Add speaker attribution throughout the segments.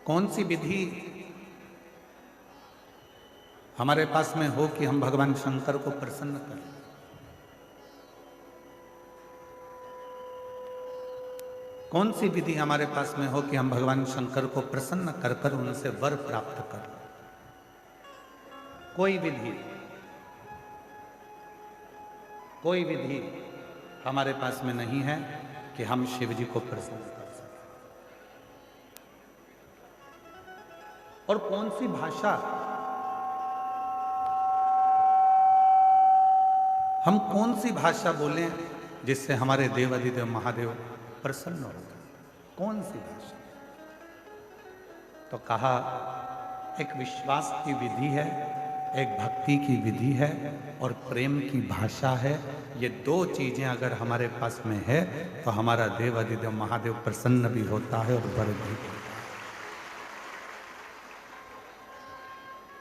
Speaker 1: कौन सी विधि हमारे पास में हो कि हम भगवान शंकर को प्रसन्न करें? कौन सी विधि हमारे पास में हो कि हम भगवान शंकर को प्रसन्न कर कर उनसे वर प्राप्त करें? कोई विधि हमारे पास में नहीं है कि हम शिव जी को प्रसन्न कर सकें। और कौन सी भाषा, हम कौन सी भाषा बोलें जिससे हमारे देवाधिदेव महादेव प्रसन्न हो गए? कौन सी भाषा? तो कहा एक विश्वास की विधि है, एक भक्ति की विधि है और प्रेम की भाषा है। ये दो चीजें अगर हमारे पास में है तो हमारा देवाधिदेव महादेव प्रसन्न भी होता है और वर भी देता है।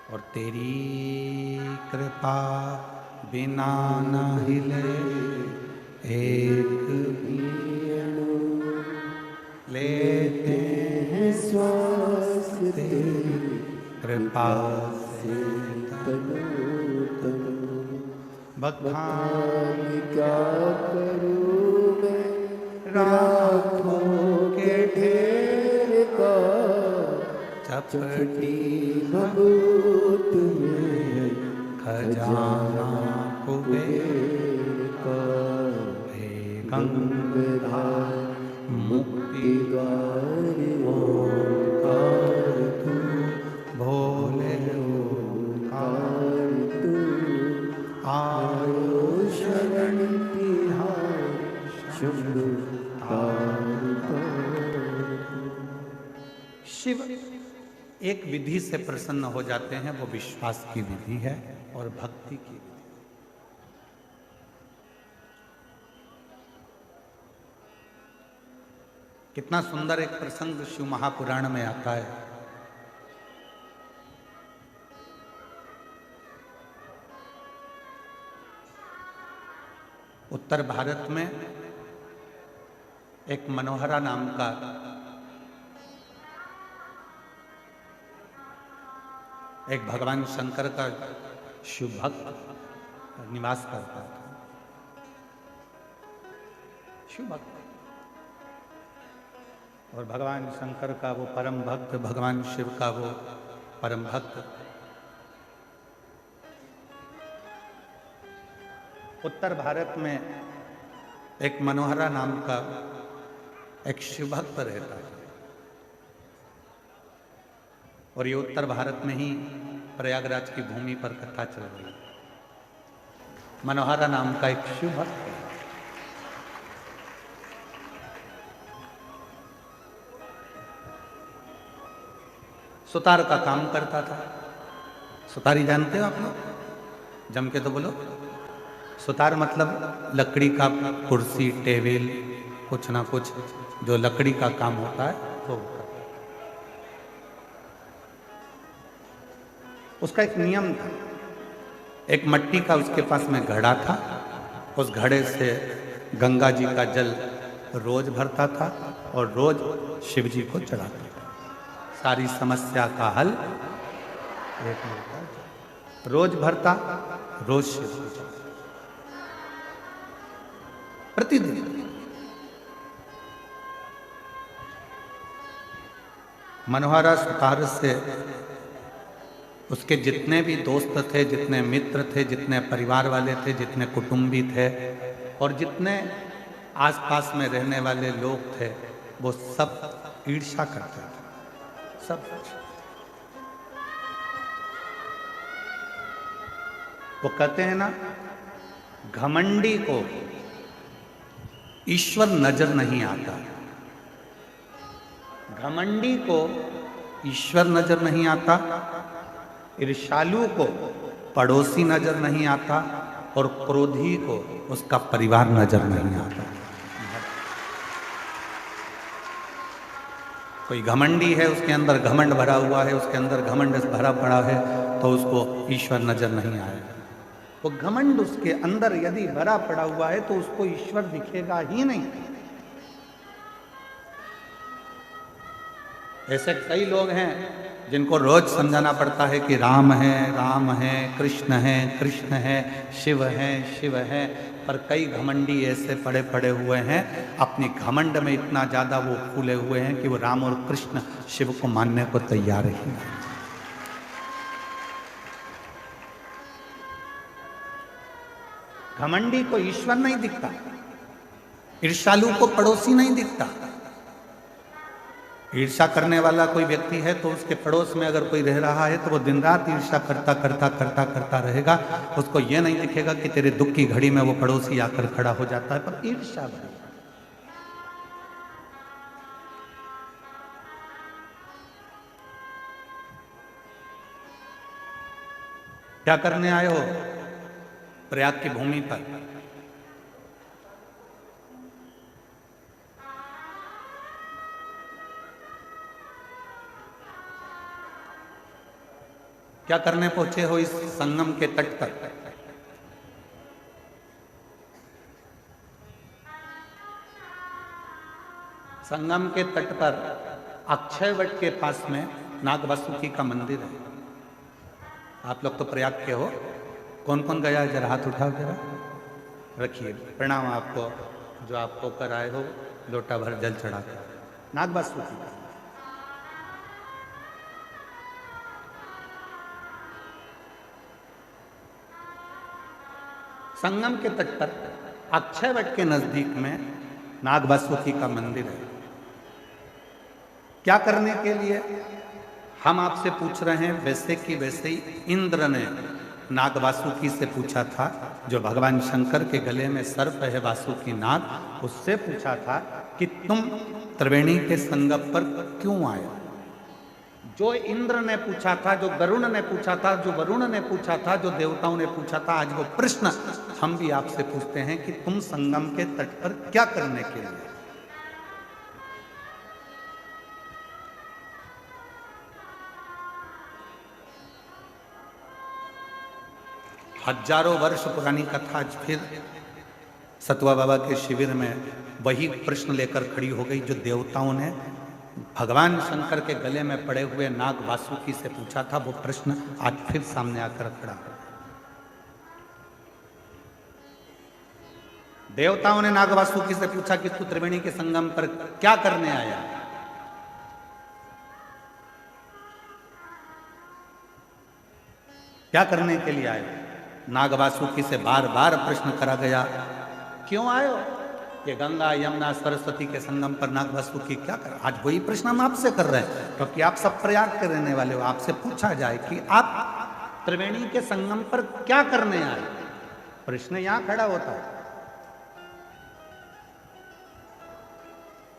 Speaker 1: और तेरी कृपा बिना न हिले एक भी अणु, लेते हैं श्वास तेरी कृपा से तनु तनु। बखान क्या करूं मैं राखों के ढेर का, चपटी भभूत में खजाना कुबेर का। हे गंगाधर मुक्ति द्वार ओंकार तू, भोले ओंकार तू। आयो शरण तिहार शुभ शिव एक विधि से प्रसन्न हो जाते हैं, वो विश्वास की विधि है और भक्ति की विधि। कितना सुंदर एक प्रसंग शिव महापुराण में आता है। उत्तर भारत में एक मनोहरा नाम का एक भगवान शंकर का शिव भक्त निवास करता था। शिव भक्त और भगवान शंकर का वो परम भक्त, भगवान शिव का वो परम भक्त उत्तर भारत में एक मनोहरा नाम का एक शिव भक्त रहता है। और ये उत्तर भारत में ही प्रयागराज की भूमि पर कथा चल रही है। मनोहरा नाम का एक शिव भक्त है। सुतार का काम करता था। सुतारी जानते हो आप लोग? जम के तो बोलो। सुतार मतलब लकड़ी का कुर्सी, टेबल, कुछ ना कुछ जो लकड़ी का काम होता है वो। उसका एक नियम था। एक मट्टी का उसके पास में घड़ा था। उस घड़े से गंगा जी का जल रोज भरता था और रोज शिव जी को चढ़ाता था। सारी समस्या का हल एक मिलता है। रोज भरता, रोज शिव को चढ़ाता, प्रतिदिन। मनोहरा सुतार से उसके जितने भी दोस्त थे, जितने मित्र थे, जितने परिवार वाले थे, जितने कुटुंबी थे और जितने आसपास में रहने वाले लोग थे, वो सब ईर्ष्या करते थे। सब वो कहते हैं ना, घमंडी को ईश्वर नजर नहीं आता। घमंडी को ईश्वर नजर नहीं आता, ईर्ष्यालु को पड़ोसी नजर नहीं आता और क्रोधी को उसका परिवार नजर नहीं आता। कोई घमंडी है, उसके अंदर घमंड भरा हुआ है, उसके अंदर घमंड भरा पड़ा है, तो उसको ईश्वर नजर नहीं आएगा। वो घमंड उसके अंदर यदि भरा पड़ा हुआ है तो उसको ईश्वर दिखेगा ही नहीं। ऐसे कई लोग हैं जिनको रोज समझाना पड़ता है कि राम है, कृष्ण है, कृष्ण है, शिव है, शिव है। पर कई घमंडी ऐसे पड़े पड़े हुए हैं, अपनी घमंड में इतना ज्यादा वो फूले हुए हैं कि वो राम और कृष्ण शिव को मानने को तैयार ही नहीं। घमंडी को ईश्वर नहीं दिखता, ईर्ष्यालु को पड़ोसी नहीं दिखता। ईर्ष्या करने वाला कोई व्यक्ति है तो उसके पड़ोस में अगर कोई रह रहा है तो वो दिन रात ईर्ष्या करता करता करता करता रहेगा। उसको ये नहीं दिखेगा कि तेरे दुख की घड़ी में वो पड़ोसी आकर खड़ा हो जाता है, पर ईर्ष्या भरी। क्या करने आए हो प्रयाग की भूमि पर? क्या करने पहुंचे हो इस संगम के तट पर? संगम के तट पर अक्षय वट के पास में नाग वासुकी का मंदिर है। आप लोग तो प्रयाग के हो, कौन कौन गया है जरा हाथ उठाओ जरा। रखिए, प्रणाम आपको जो आप होकर आए हो लोटा भर जल चढ़ाकर। नाग वासुकी संगम के तट पर अक्षय वट के नजदीक में नाग वासुकी का मंदिर है। क्या करने के लिए हम आपसे पूछ रहे हैं? वैसे कि वैसे ही इंद्र ने नाग वासुकी से पूछा था, जो भगवान शंकर के गले में सर्प है वासुकी नाग, उससे पूछा था कि तुम त्रिवेणी के संगम पर क्यों आए? जो इंद्र ने पूछा था, जो गरुण ने पूछा था, जो वरुण ने पूछा था, जो देवताओं ने पूछा था, आज वो प्रश्न हम भी आपसे पूछते हैं कि तुम संगम के तट पर क्या करने के लिए? हजारों वर्ष पुरानी कथा आज फिर सतवा बाबा के शिविर में वही प्रश्न लेकर खड़ी हो गई, जो देवताओं ने भगवान शंकर के गले में पड़े हुए नाग वासुकी से पूछा था। वो प्रश्न आज फिर सामने आकर खड़ा है। देवताओं ने नाग वासुकी से पूछा कि तू त्रिवेणी के संगम पर क्या करने आया? क्या करने के लिए आए? नाग वासुकी से बार बार प्रश्न करा गया, क्यों आए हो? ये गंगा यमुना सरस्वती के संगम पर नाग वासुकी क्या कर? आज वही प्रश्न हम आपसे कर रहे हैं, क्योंकि आप सब प्रयाग के रहने वाले हो। आपसे पूछा जाए कि आप त्रिवेणी के संगम पर क्या करने आए, प्रश्न यहां खड़ा होता है।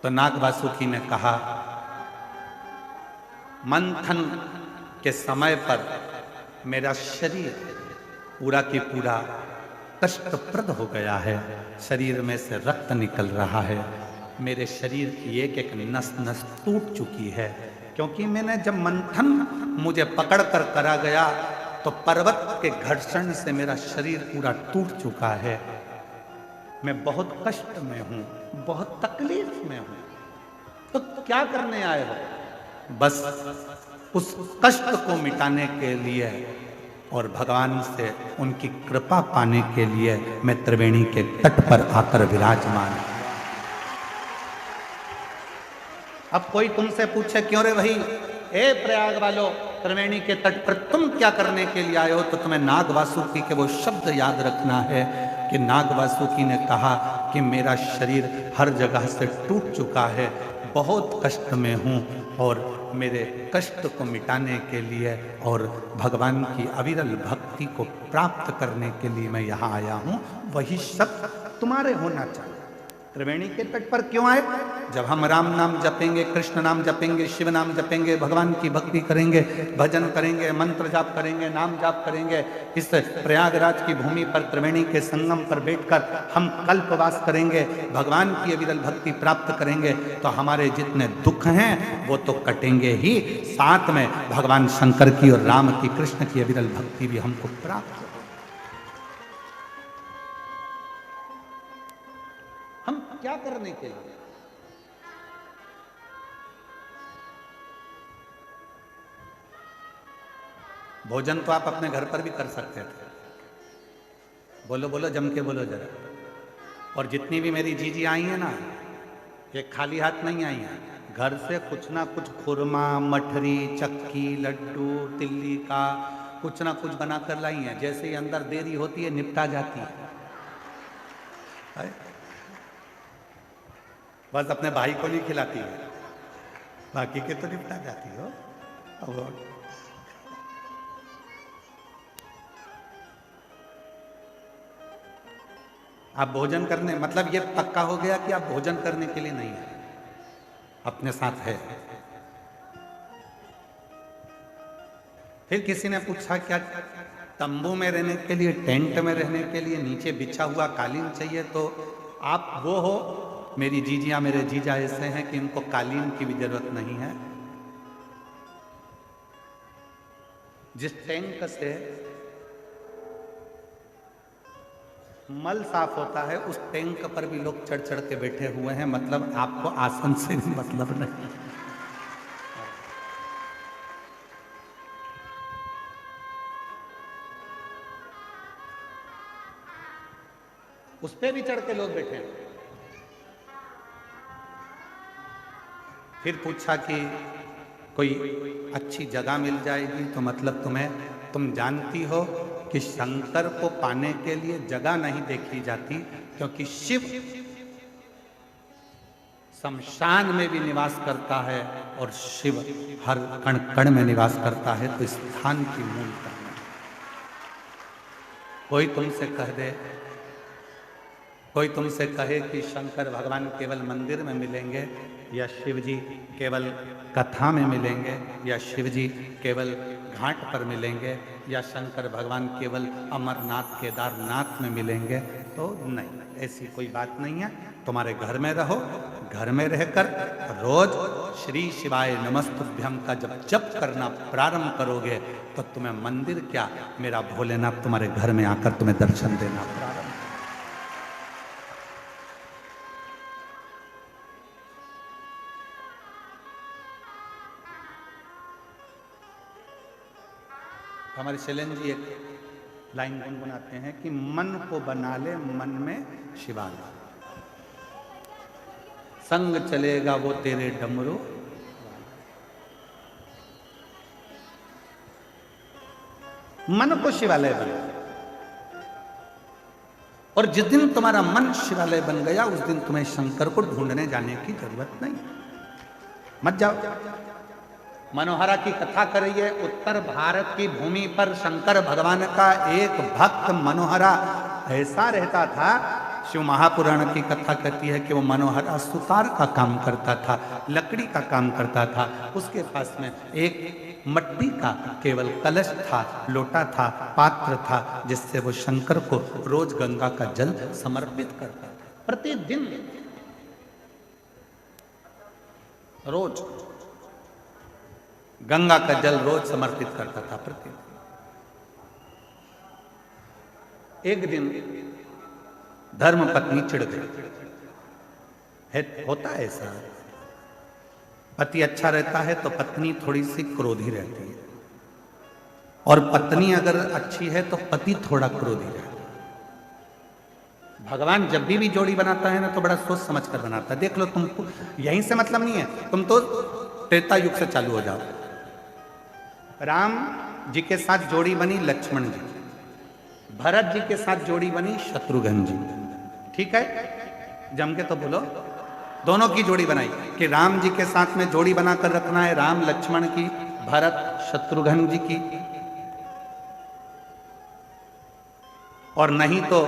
Speaker 1: तो नाग वासुकी ने कहा, मंथन के समय पर मेरा शरीर पूरा की पूरा कष्टप्रद हो गया है, शरीर में से रक्त निकल रहा है, मेरे शरीर की एक एक नस नस टूट चुकी है, क्योंकि मैंने जब मंथन मुझे पकड़ कर करा गया तो पर्वत के घर्षण से मेरा शरीर पूरा टूट चुका है। मैं बहुत कष्ट में हूं, बहुत तकलीफ में हूं। तो क्या करने आए हो? बस उस कष्ट को मिटाने के लिए और भगवान से उनकी कृपा पाने के लिए मैं त्रिवेणी के तट पर आकर विराजमान। अब कोई तुमसे पूछे, क्यों रे भाई, ए प्रयाग वालों, त्रिवेणी के तट पर तुम क्या करने के लिए आए हो? तो तुम्हें नाग वासुकी के वो शब्द याद रखना है कि नाग वासुकी ने कहा कि मेरा शरीर हर जगह से टूट चुका है, बहुत कष्ट में हूँ, और मेरे कष्ट को मिटाने के लिए और भगवान की अविरल भक्ति को प्राप्त करने के लिए मैं यहाँ आया हूँ। वही शब्द तुम्हारे होना चाहिए। त्रिवेणी के तट पर क्यों आए? जब हम राम नाम जपेंगे, कृष्ण नाम जपेंगे, शिव नाम जपेंगे, भगवान की भक्ति करेंगे, भजन करेंगे, मंत्र जाप करेंगे, नाम जाप करेंगे, इस प्रयागराज की भूमि पर त्रिवेणी के संगम पर बैठकर हम कल्पवास करेंगे, भगवान की अविरल भक्ति प्राप्त करेंगे, तो हमारे जितने दुख हैं वो तो कटेंगे ही, साथ में भगवान शंकर की और राम की, कृष्ण की अविरल भक्ति भी हमको प्राप्त हो। हम क्या करने के लिए? भोजन तो आप अपने घर पर भी कर सकते थे। बोलो बोलो, जम के बोलो जरा। और जितनी भी मेरी जीजी आई हैं ना, ये खाली हाथ नहीं आई हैं, घर से कुछ ना कुछ खुरमा, मठरी, चक्की, लड्डू, तिल्ली का कुछ ना कुछ बना कर लाई हैं। जैसे ही अंदर देरी होती है निपटा जाती है। बस अपने भाई को नहीं खिलाती है, बाकी के तो निपटा जाती हो। अब आप भोजन करने, मतलब ये पक्का हो गया कि आप भोजन करने के लिए नहीं है, अपने साथ है। फिर किसी ने पूछा क्या तंबू में रहने के लिए, टेंट में रहने के लिए नीचे बिछा हुआ कालीन चाहिए? तो आप वो हो, मेरी जीजियां, मेरे जीजा ऐसे हैं कि इनको कालीन की भी जरूरत नहीं है। जिस टैंक से मल साफ होता है उस टैंक पर भी लोग चढ़ चढ़ के बैठे हुए हैं, मतलब आपको आसन से भी मतलब नहीं। उस पे भी चढ़ के लोग बैठे हैं। फिर पूछा कि कोई अच्छी जगह मिल जाएगी तो मतलब तुम जानती हो कि शंकर को पाने के लिए जगह नहीं देखी जाती, क्योंकि शिव शमशान में भी निवास करता है और शिव हर कण कण में निवास करता है। तो स्थान की मूलता है। कोई तुमसे कहे कि शंकर भगवान केवल मंदिर में मिलेंगे, या शिव जी केवल कथा में मिलेंगे, या शिव जी केवल घाट पर मिलेंगे, या शंकर भगवान केवल अमरनाथ केदारनाथ में मिलेंगे, तो नहीं, ऐसी कोई बात नहीं है। तुम्हारे घर में रहो, घर में रहकर रोज श्री शिवाय नमस्तुभ्यम का जब जप करना प्रारंभ करोगे तो तुम्हें मंदिर क्या, मेरा भोलेनाथ तुम्हारे घर में आकर तुम्हें दर्शन देना प्रारंभ। हमारे शैलेंद्र जी एक लाइन गुनगुनाते हैं कि मन को बना ले मन में शिवालय, संग चलेगा वो तेरे डमरू। मन को शिवालय बना, और जिस दिन तुम्हारा मन शिवालय बन गया उस दिन तुम्हें शंकर को ढूंढने जाने की जरूरत नहीं। मत जाओ। मनोहरा की कथा करिए। उत्तर भारत की भूमि पर शंकर भगवान का एक भक्त मनोहरा ऐसा रहता था। शिव महापुराण की कथा कहती है कि वो मनोहरा सुतार का काम करता था, लकड़ी का काम करता था। उसके पास में एक मट्टी का केवल कलश था, लोटा था, पात्र था, जिससे वो शंकर को रोज गंगा का जल समर्पित करता था। प्रतिदिन रोज गंगा का जल रोज समर्पित करता था प्रतिदिन। एक दिन धर्म पत्नी चिढ़ गई। होता है ऐसा, पति अच्छा रहता है तो पत्नी थोड़ी सी क्रोधी रहती है, और पत्नी अगर अच्छी है तो पति थोड़ा क्रोधी रहता है। भगवान जब भी जोड़ी बनाता है ना तो बड़ा सोच समझ कर बनाता है। देख लो, तुमको यहीं से मतलब नहीं है, तुम तो त्रेता युग से चालू हो जाओ। राम जी के साथ जोड़ी बनी लक्ष्मण जी, भरत जी के साथ जोड़ी बनी शत्रुघ्न जी। ठीक है, जम के तो बोलो। दोनों की जोड़ी बनाई कि राम जी के साथ में जोड़ी बनाकर रखना है, राम लक्ष्मण की, भरत शत्रुघ्न जी की। और नहीं तो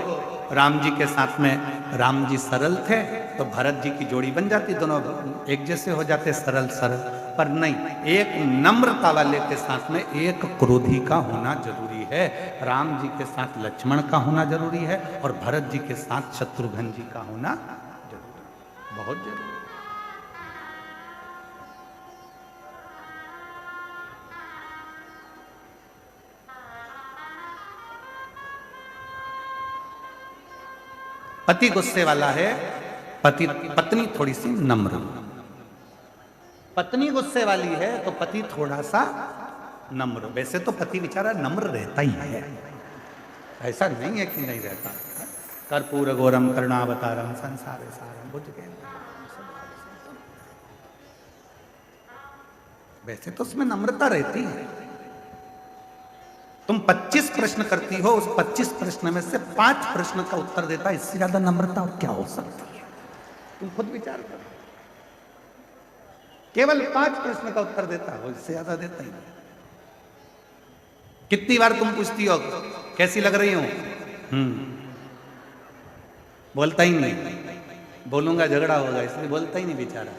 Speaker 1: राम जी के साथ में राम जी सरल थे तो भरत जी की जोड़ी बन जाती, दोनों एक जैसे हो जाते, सरल सरल। पर नहीं, एक नम्रता वाले के साथ में एक क्रोधी का होना जरूरी है। राम जी के साथ लक्ष्मण का होना जरूरी है, और भरत जी के साथ शत्रुघ्न जी का होना जरूरी, बहुत जरूरी। पति गुस्से वाला है, पत्नी थोड़ी सी नम्र। पत्नी गुस्से वाली है तो पति थोड़ा सा नम्र। वैसे तो पति बेचारा नम्र रहता ही है, ऐसा नहीं है कि नहीं रहता। कर्पूर गौरम करुणावतारम संसार सारम बुझ गए। वैसे तो उसमें नम्रता रहती है। तुम 25 प्रश्न करती हो, उस 25 प्रश्न में से 5 प्रश्न का उत्तर देता है, इससे ज्यादा नम्रता और क्या हो सकती है? तुम खुद विचार करो। केवल 5 प्रश्न का उत्तर देता है, इससे ज्यादा देता ही नहीं। कितनी बार तुम पूछती हो कैसी लग रही हूं? बोलता ही नहीं, बोलूंगा झगड़ा होगा, इसलिए बोलता ही नहीं बेचारा।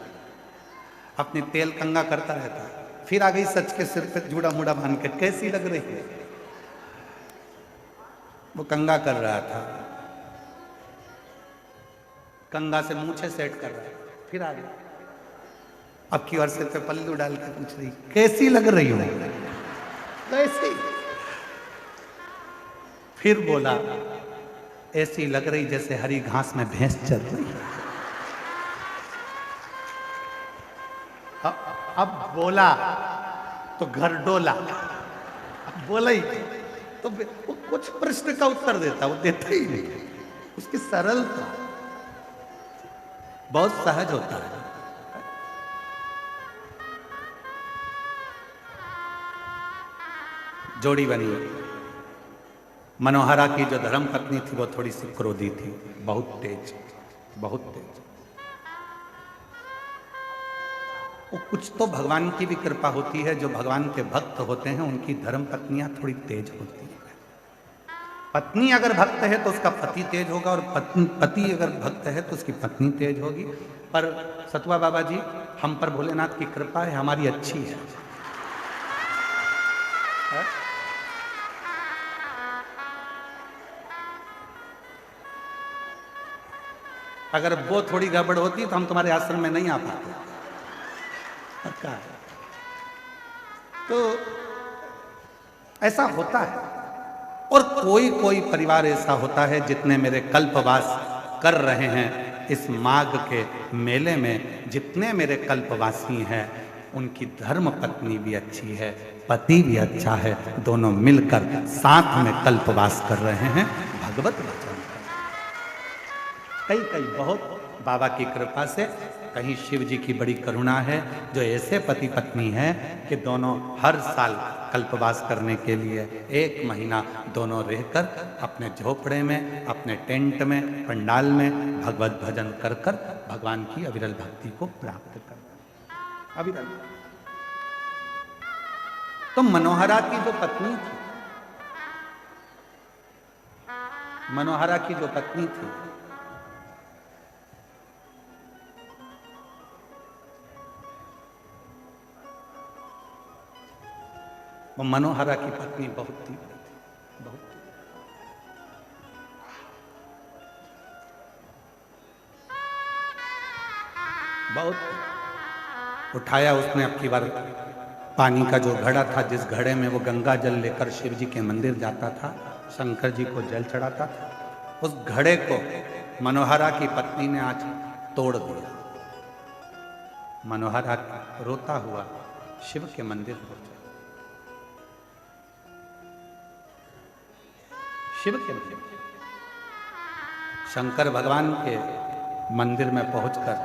Speaker 1: अपनी तेल कंगा करता रहता। फिर आ गई सच के सिर पे जूड़ा मुड़ा बांध के, कैसी लग रही है? वो कंगा कर रहा था, कंगा से मूछे सेट कर रहा है। फिर आ गया, अब की बार सिर पे पल्लू डाल के पूछ रही कैसी लग रही हूं? कैसी? फिर बोला ऐसी लग रही जैसे हरी घास में भैंस चल रही है। अब बोला तो घर डोला। अब बोला ही तो वो कुछ प्रश्न का उत्तर देता, वो देता ही नहीं। उसकी सरलता बहुत सहज होता है। जोड़ी बनी। मनोहरा की जो धर्म पत्नी थी वो थोड़ी सी क्रोधी थी, बहुत तेज, बहुत तेज। वो कुछ तो भगवान की भी कृपा होती है, जो भगवान के भक्त होते हैं उनकी धर्म पत्नियां थोड़ी तेज होती हैं। पत्नी अगर भक्त है तो उसका पति तेज होगा, और पति अगर भक्त है तो उसकी पत्नी तेज होगी। पर सतुआ बाबा जी, हम पर भोलेनाथ की कृपा है, हमारी अच्छी है। अगर वो थोड़ी गड़बड़ होती तो हम तुम्हारे आश्रम में नहीं आ पाते। पक्का। तो ऐसा होता है। और कोई कोई परिवार ऐसा होता है, जितने मेरे कल्पवास कर रहे हैं इस माघ के मेले में, जितने मेरे कल्पवासी हैं उनकी धर्म पत्नी भी अच्छी है, पति भी अच्छा है, दोनों मिलकर साथ में कल्पवास कर रहे हैं भगवत वचन। कई कई बहुत बाबा की कृपा से, कहीं शिव जी की बड़ी करुणा है, जो ऐसे पति पत्नी हैं कि दोनों हर साल कल्पवास करने के लिए 1 महीना दोनों रहकर अपने झोपड़े में, अपने टेंट में, पंडाल में भगवत भजन कर कर भगवान की अविरल भक्ति को प्राप्त कर। अविरल। तो मनोहरा की जो पत्नी थी, मनोहरा की जो पत्नी थी, वो मनोहरा की पत्नी बहुत थी, बहुत। बहुत उठाया उसने। अब की बार पानी का जो घड़ा था, जिस घड़े में वो गंगा जल लेकर शिव जी के मंदिर जाता था, शंकर जी को जल चढ़ाता था, उस घड़े को मनोहरा की पत्नी ने आज तोड़ दिया। मनोहरा रोता हुआ शिव के मंदिर पहुंचा। शिव के मंदिर, शंकर भगवान के मंदिर में पहुंचकर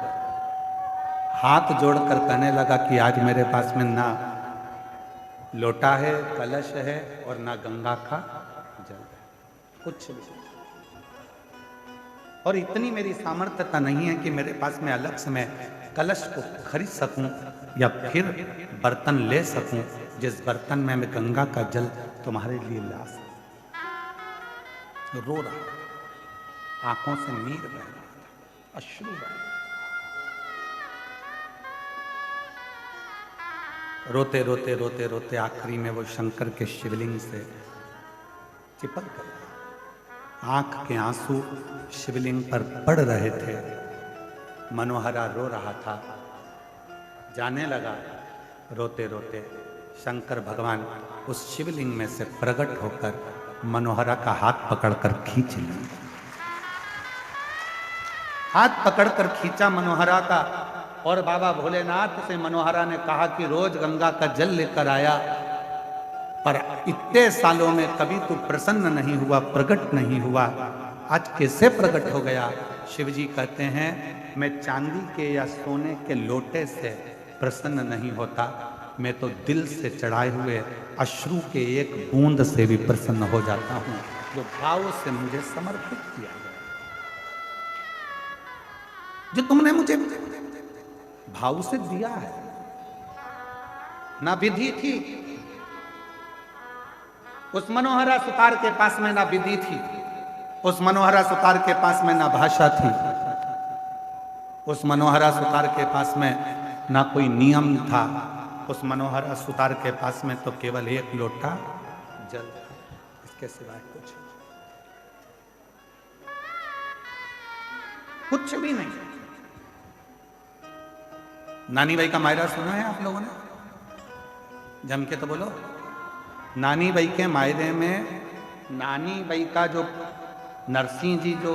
Speaker 1: हाथ जोड़कर कहने लगा कि आज मेरे पास में ना लोटा है, कलश है, और ना गंगा का जल है, कुछ भी। और इतनी मेरी सामर्थ्यता नहीं है कि मेरे पास में अलग से मैं कलश को खरीद सकूं या फिर बर्तन ले सकूं, जिस बर्तन में मैं गंगा का जल तुम्हारे लिए ला सकूं। रो रहा, आंखों से नीर बह रहा था, अश्रु बह रहा। रोते रोते रोते रोते आखिरी में वो शंकर के शिवलिंग से चिपक गया। आंख के आंसू शिवलिंग पर पड़ रहे थे। मनोहरा रो रहा था। जाने लगा रोते रोते शंकर भगवान उस शिवलिंग में से प्रकट होकर मनोहरा का हाथ पकड़कर खींच लिया। हाथ पकड़कर खींचा मनोहरा का, और बाबा भोलेनाथ से मनोहरा ने कहा कि रोज गंगा का जल लेकर आया पर इतने सालों में कभी तू प्रसन्न नहीं हुआ, प्रकट नहीं हुआ, आज कैसे प्रकट हो गया? शिव जी कहते हैं, मैं चांदी के या सोने के लोटे से प्रसन्न नहीं होता, मैं तो दिल से चढ़ाए हुए अश्रु के एक बूंद से भी प्रसन्न हो जाता हूं, जो भाव से मुझे समर्पित किया गया, जो तुमने मुझे भाव से दिया है। ना विधि थी उस मनोहरा सुतार के पास में, ना विधि थी उस मनोहरा सुतार के पास में, ना भाषा थी उस मनोहरा सुतार के पास में, ना कोई नियम था उस मनोहरा सुतार के पास में, तो केवल एक लोटा जल था, इसके सिवाय कुछ भी नहीं। नानी बाई का मायरा सुना है आप लोगों ने? जम के तो बोलो। नानी बाई के मायरे में नानी बाई का जो नरसिंह जी, जो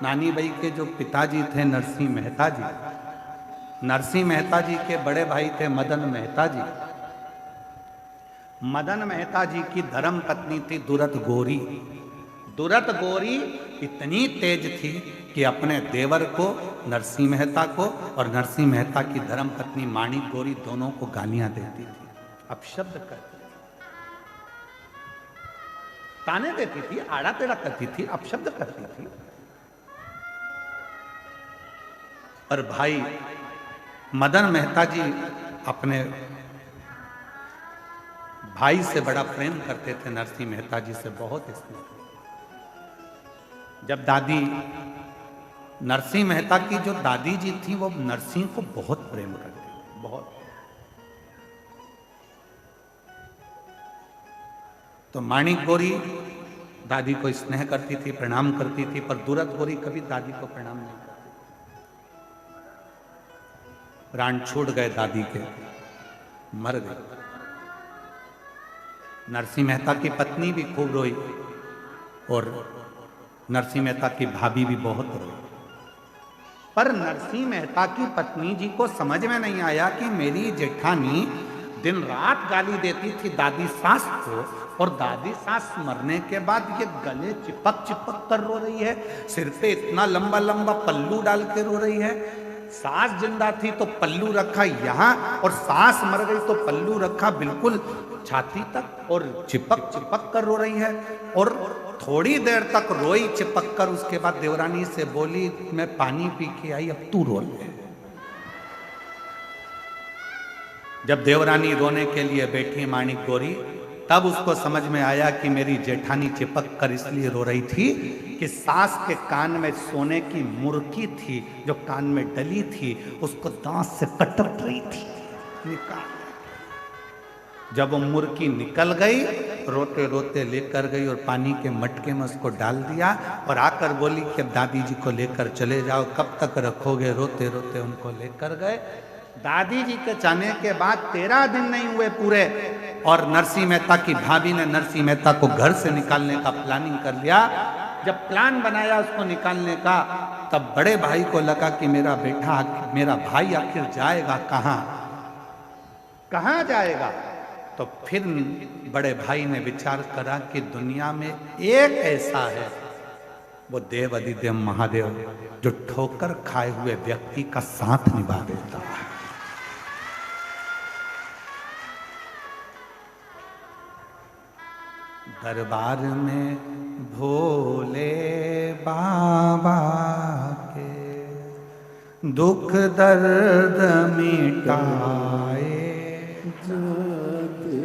Speaker 1: नानी बाई के जो पिताजी थे नरसिंह मेहता जी, नरसिंह मेहता जी के बड़े भाई थे मदन मेहता जी। मदन मेहता जी की धर्म पत्नी थी दुरत गोरी। दुरत गोरी इतनी तेज थी कि अपने देवर को, नरसिंह मेहता को, और नरसिंह मेहता की धर्म पत्नी माणिक गोरी दोनों को गालियां देती थी, अपशब्द करती थी, ताने देती थी, आड़ा टेढ़ा करती थी, अपशब्द करती थी। और भाई मदन मेहता जी अपने भाई से बड़ा प्रेम करते थे, नरसिंह मेहता जी से बहुत स्नेह। जब दादी नरसिंह मेहता की जो दादी जी थी, वो नरसिंह को बहुत प्रेम करती, बहुत। तो माणिक गोरी दादी को स्नेह करती थी, प्रणाम करती थी, पर दुरत गोरी कभी दादी को प्रणाम नहीं करती। प्राण छूट गए दादी के, मर गए। नरसिंह मेहता की पत्नी भी खूब रोई और नरसिंह मेहता की भाभी भी बहुत रोई। पर नरसिंह मेहता की पत्नी जी को समझ में नहीं आया कि मेरी जेठानी दिन रात गाली देती थी दादी सास को, और दादी सास मरने के बाद ये गले चिपक चिपक कर रो रही है, सिर पे इतना लंबा लंबा पल्लू डाल के रो रही है। सास जिंदा थी तो पल्लू रखा यहाँ, और सास मर गई तो पल्लू रखा बिल्कुल छाती तक, और चिपक चिपक कर रो रही है। और थोड़ी देर तक रोई चिपक कर, उसके बाद देवरानी से बोली, मैं पानी पी के आई, अब तू रो ले। जब देवरानी रोने के लिए बैठी माणिक गोरी, तब उसको समझ में आया कि मेरी जेठानी चिपक कर इसलिए रो रही थी कि सास के कान में सोने की मुर्की थी, जो कान में डली थी, उसको दांत से कटक रही थी, निकाल। जब वो मुर्की निकल गई, रोते रोते लेकर गई और पानी के मटके में उसको डाल दिया, और आकर बोली कि अब दादी जी को लेकर चले जाओ, कब तक रखोगे? रोते रोते उनको लेकर गए। दादी जी के जाने के बाद 13 दिन नहीं हुए पूरे, और नरसिंह मेहता की भाभी ने नरसिंह मेहता को घर से निकालने का प्लानिंग कर लिया। जब प्लान बनाया उसको निकालने का, तब बड़े भाई को लगा कि मेरा बेटा, मेरा भाई आखिर जाएगा कहाँ, कहाँ जाएगा? तो फिर बड़े भाई ने विचार करा कि दुनिया में एक ऐसा है, वो देव अधिदेव महादेव, जो ठोकर खाए हुए व्यक्ति का साथ निभा देता है। दरबार में भोले बाबा के दुख दर्द मिटाए जाते,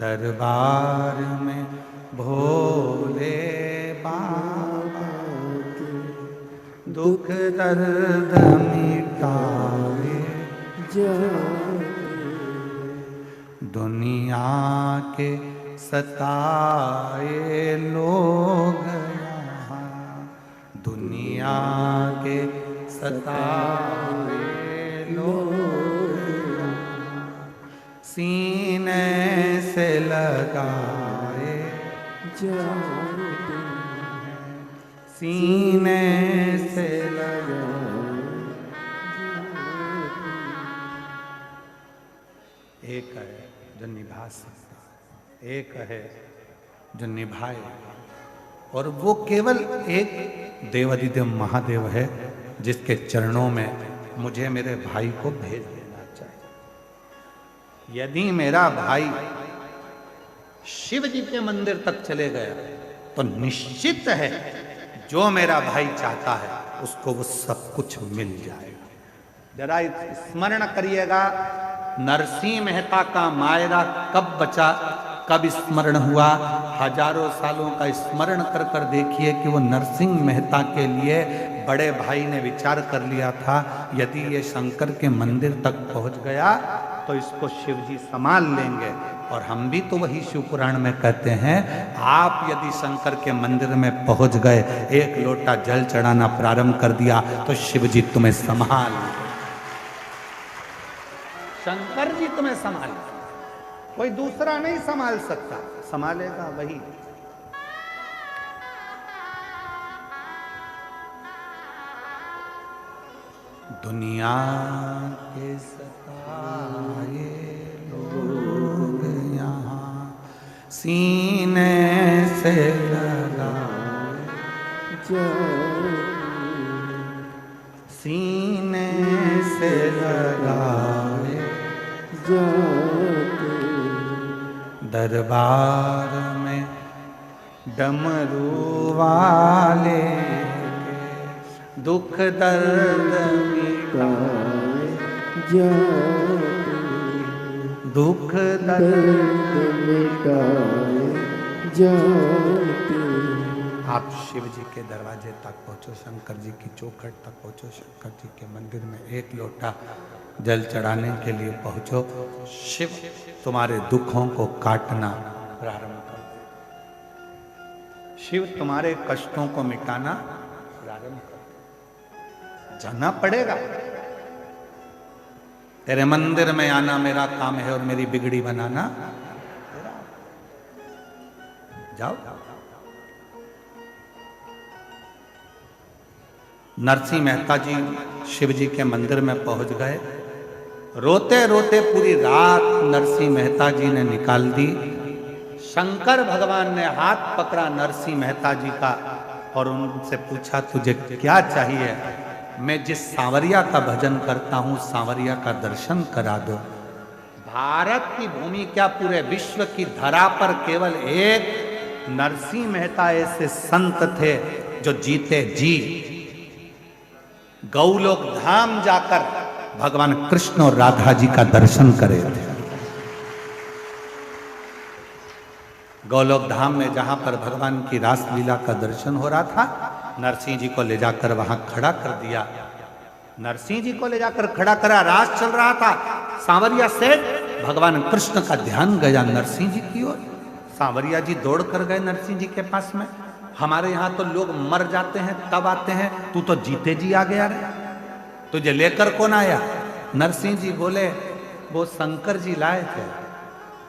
Speaker 1: दरबार में भोले बाबा के दुख दर्द मिटाए जाते, दुनिया के सताए लोग यहाँ, दुनिया के सताए लोग सीने से लगाए जाते हैं, सीने से लगाए। एक है जो निभा सकता, एक है जो निभाए, और वो केवल एक देवाधिदेव महादेव है जिसके चरणों में मुझे मेरे भाई को भेज देना चाहिए। यदि मेरा भाई शिव जी के मंदिर तक चले गया तो निश्चित है जो मेरा भाई चाहता है उसको वो सब कुछ मिल जाएगा। जरा स्मरण करिएगा, नरसिंह मेहता का मायरा कब बचा, कब स्मरण हुआ। हजारों सालों का स्मरण कर कर देखिए कि वो नरसिंह मेहता के लिए बड़े भाई ने विचार कर लिया था, यदि ये शंकर के मंदिर तक पहुंच गया तो इसको शिव जी संभाल लेंगे। और हम भी तो वही शिव पुराण में कहते हैं, आप यदि शंकर के मंदिर में पहुंच गए, एक लोटा जल चढ़ाना प्रारंभ कर दिया तो शिव जी तुम्हें संभाल, शंकर जी तुम्हें संभाल, कोई दूसरा नहीं संभाल सकता, संभालेगा वही। दुनिया के सताए लोग यहाँ सीने से लगाए सीने से लगाए दरबार में डमरू वाले के दुख दर्द मिटाए दुख दर्द मिटाए आप शिव जी के दरवाजे तक पहुँचो, शंकर जी की चौखट तक पहुँचो, शंकर जी के मंदिर में एक लोटा जल चढ़ाने के लिए पहुँचो, शिव तुम्हारे दुखों को काटना प्रारंभ कर दे, शिव तुम्हारे कष्टों को मिटाना प्रारंभ कर दे। जाना पड़ेगा, तेरे मंदिर में आना मेरा काम है और मेरी बिगड़ी बनाना तेरा। जाओ। नरसिंह मेहता जी शिव जी के मंदिर में पहुंच गए। रोते रोते पूरी रात नरसिंह मेहता जी ने निकाल दी। शंकर भगवान ने हाथ पकड़ा नरसिंह मेहता जी का और उनसे पूछा, तुझे क्या चाहिए? मैं जिस सांवरिया का भजन करता हूं, सांवरिया का दर्शन करा दो। भारत की भूमि क्या पूरे विश्व की धरा पर केवल एक नरसिंह मेहता ऐसे संत थे जो जीते जी गौलोक धाम जाकर भगवान कृष्ण और राधा जी का दर्शन करे थे। गौलोक धाम में जहां पर भगवान की रास लीला का दर्शन हो रहा था, नरसिंह जी को ले जाकर वहां खड़ा कर दिया। नरसिंह जी को ले जाकर खड़ा करा, रास चल रहा था। सांवरिया सेठ, भगवान कृष्ण का ध्यान गया नरसिंह जी की ओर। सांवरिया जी दौड़ कर गए नरसिंह जी के पास में। हमारे यहाँ तो लोग मर जाते हैं तब आते हैं, तू तो जीते जी आ गया रे, तुझे लेकर कौन आया? नरसिंह जी बोले, वो शंकर जी लाए थे।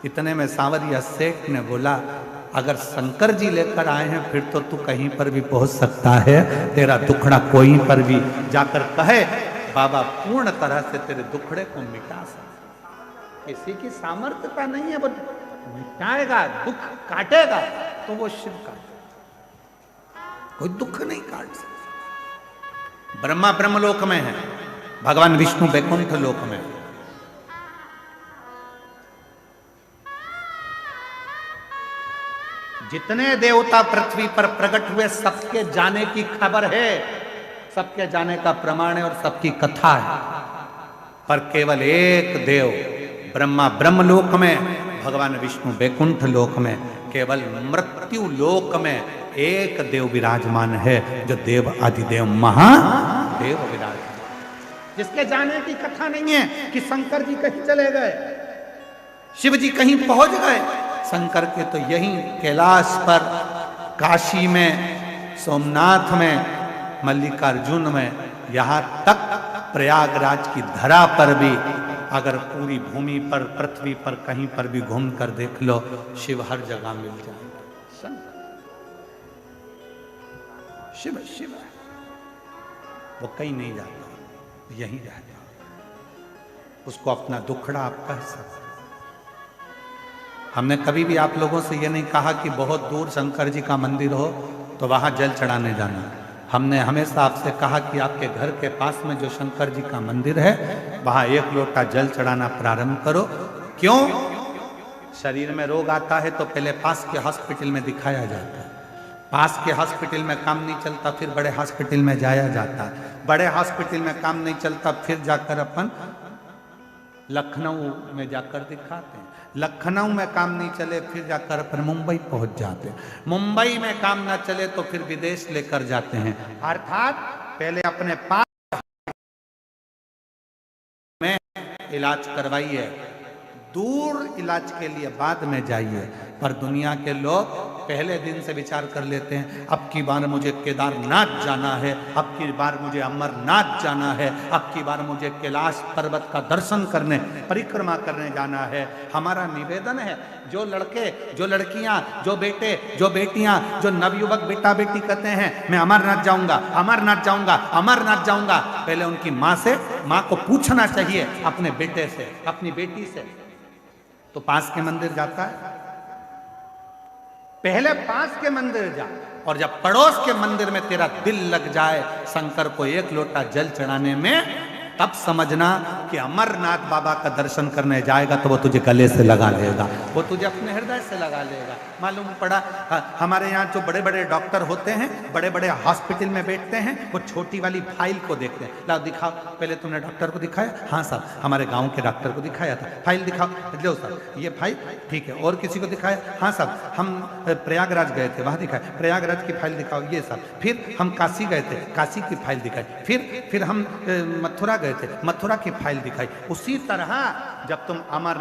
Speaker 1: इतने में सांवरिया सेठ ने बोला, अगर शंकर जी लेकर आए हैं फिर तो तू कहीं पर भी पहुंच सकता है, तेरा दुखड़ा कोई पर भी जाकर कहे, बाबा पूर्ण तरह से तेरे दुखड़े को मिटा सकता। किसी की सामर्थ्यता नहीं है, वो मिटाएगा, दुख काटेगा तो वो शिव का, कोई दुख नहीं काट सकता। ब्रह्मा ब्रह्मलोक में है, भगवान विष्णु वैकुंठ लोक में। जितने देवता पृथ्वी पर प्रकट हुए सबके जाने की खबर है, सबके जाने का प्रमाण है और सबकी कथा है। पर केवल एक देव ब्रह्मा ब्रह्मलोक में, भगवान विष्णु वैकुंठ लोक में, केवल मृत्यु लोक में एक देव विराजमान है, जो देव आदिदेव महादेव विराजमान, जिसके जाने की कथा नहीं है कि शंकर जी कहीं चले गए, शिव जी कहीं पहुंच गए। शंकर के तो यहीं कैलाश पर, काशी में, सोमनाथ में, मल्लिकार्जुन में, यहाँ तक प्रयागराज की धरा पर भी अगर पूरी भूमि पर, पृथ्वी पर कहीं पर भी घूम कर देख लो, शिव हर जगह मिल जाएगा। शिव शिव वो कहीं नहीं जाता, यहीं रहता। उसको अपना दुखड़ा आप कह सकते, हमने कभी भी आप लोगों से ये नहीं कहा कि बहुत दूर शंकर जी का मंदिर हो तो वहाँ जल चढ़ाने जाना। हमने हमेशा आपसे कहा कि आपके घर के पास में जो शंकर जी का मंदिर है वहाँ एक लोटा जल चढ़ाना प्रारंभ करो। क्यों? शरीर में रोग आता है तो पहले पास के हॉस्पिटल में दिखाया जाता है, पास के हॉस्पिटल में काम नहीं चलता फिर बड़े हॉस्पिटल में जाया जाता है, बड़े हॉस्पिटल में काम नहीं चलता फिर जाकर अपन लखनऊ में जाकर दिखाते हैं, लखनऊ में काम नहीं चले फिर जाकर अपन मुंबई पहुंच जाते हैं, मुंबई में काम ना चले तो फिर विदेश लेकर जाते हैं। अर्थात पहले अपने पास में इलाज करवाइए, दूर इलाज के लिए बाद में जाइए। पर दुनिया के लोग पहले दिन से विचार कर लेते हैं अब की बार मुझे केदारनाथ जाना है, अब की बार मुझे अमरनाथ जाना है, अब की बार मुझे कैलाश पर्वत का दर्शन करने परिक्रमा करने जाना है। हमारा निवेदन है जो लड़के जो लड़कियां जो बेटे जो बेटियां जो नवयुवक बेटा बेटी कहते हैं मैं अमरनाथ जाऊंगा अमरनाथ जाऊंगा अमरनाथ जाऊंगा, पहले उनकी माँ से, माँ को पूछना चाहिए अपने बेटे से अपनी बेटी से। तो पास के मंदिर जाता है, पहले पास के मंदिर जा, और जब पड़ोस के मंदिर में तेरा दिल लग जाए शंकर को एक लोटा जल चढ़ाने में, तब समझना कि अमरनाथ बाबा का दर्शन करने जाएगा तो वो तुझे गले से लगा लेगा, वो तुझे अपने हृदय से लगा लेगा। मालूम पड़ा हमारे यहाँ जो बड़े बड़े डॉक्टर होते हैं बड़े बड़े हॉस्पिटल में बैठते हैं वो छोटी वाली फाइल को देखते हैं, लाओ दिखाओ, पहले तुमने डॉक्टर को दिखाया? हाँ साहब, हमारे गांव के डॉक्टर को दिखाया था, फाइल दिखाओ, लो साहब ये फाइल ठीक है, और किसी को दिखाया? हाँ साहब हम प्रयागराज गए थे वहाँ दिखाया, प्रयागराज की फाइल दिखाओ ये साहब, फिर हम काशी गए थे काशी की फाइल दिखाई, फिर हम मथुरा गए थे मथुरा की फाइल दिखाई। उसी तरह जब तुम अमर